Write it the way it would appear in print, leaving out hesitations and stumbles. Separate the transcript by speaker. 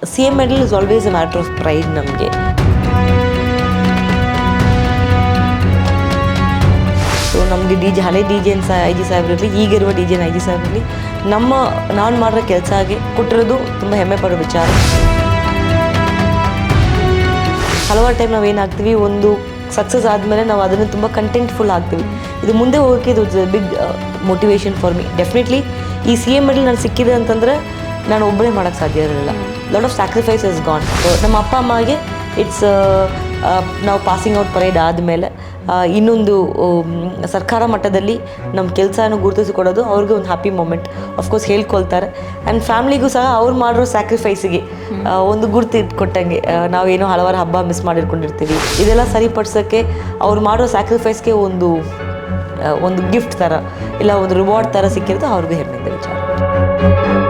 Speaker 1: CM medal is always a matter of pride ನಮಗೆ. So ನಮಗೆ ಹಳೆ ಡಿ ಜೆ ಐ ಜಿ ಸಾಹೇಬ್ರಲ್ಲಿ, ಈಗಿರುವ D J I G ಸಾಹೇಬ್ರಲ್ಲಿ ನಾನು ಮಾಡಿರೋ ಕೆಲಸಗೆ ಕೊಟ್ಟಿರೋದು ತುಂಬ ಹೆಮ್ಮೆ ಪಡೋ ವಿಚಾರ. ಹಲವಾರು ಟೈಮ್ ನಾವು ಏನಾಗ್ತೀವಿ, ಒಂದು ಸಕ್ಸಸ್ ಆದಮೇಲೆ ನಾವು ಅದನ್ನು ತುಂಬ ಕಂಟೆಂಟ್ಫುಲ್ ಆಗ್ತೀವಿ. ಇದು ಮುಂದೆ ಹೋಗೋಕ್ಕೆ ಇದು big motivation for me. Definitely ಈ CM medal ನಾನು ಸಿಕ್ಕಿದೆ ಅಂತಂದರೆ ನಾನು ಒಬ್ಬರೇ ಮಾಡೋಕ್ಕೆ ಸಾಧ್ಯ ಇರಲಿಲ್ಲ. Lot of sacrifice is gone. ನಮ್ಮ ಅಪ್ಪ ಅಮ್ಮಗೆ ನಾವು ಪಾಸಿಂಗ್ ಔಟ್ ಪರೇಡ್ ಆದಮೇಲೆ ಇನ್ನೊಂದು ಸರ್ಕಾರ ಮಟ್ಟದಲ್ಲಿ ನಮ್ಮ ಕೆಲಸನ ಗುರುತಿಸಿಕೊಡೋದು ಅವ್ರಿಗೆ ಒಂದು ಹ್ಯಾಪಿ ಮೂಮೆಂಟ್. ಅಫ್ಕೋರ್ಸ್ ಹೇಳ್ಕೊಳ್ತಾರೆ. ಆ್ಯಂಡ್ ಫ್ಯಾಮ್ಲಿಗೂ ಸಹ ಅವ್ರು ಮಾಡಿರೋ ಸ್ಯಾಕ್ರಿಫೈಸಿಗೆ ಒಂದು ಗುರುತು ಕೊಟ್ಟಂಗೆ. ನಾವೇನೋ ಹಲವಾರು ಹಬ್ಬ ಮಿಸ್ ಮಾಡಿರ್ಕೊಂಡಿರ್ತೀವಿ. ಇದೆಲ್ಲ ಸರಿಪಡಿಸೋಕ್ಕೆ ಅವ್ರು ಮಾಡೋ ಸ್ಯಾಕ್ರಿಫೈಸ್ಗೆ ಒಂದು ಗಿಫ್ಟ್ ಥರ ಇಲ್ಲ ಒಂದು ರಿವಾರ್ಡ್ ಥರ ಸಿಕ್ಕಿರೋದು ಅವ್ರಿಗೂ ಹೆಮ್ಮೆದ ವಿಚಾರ.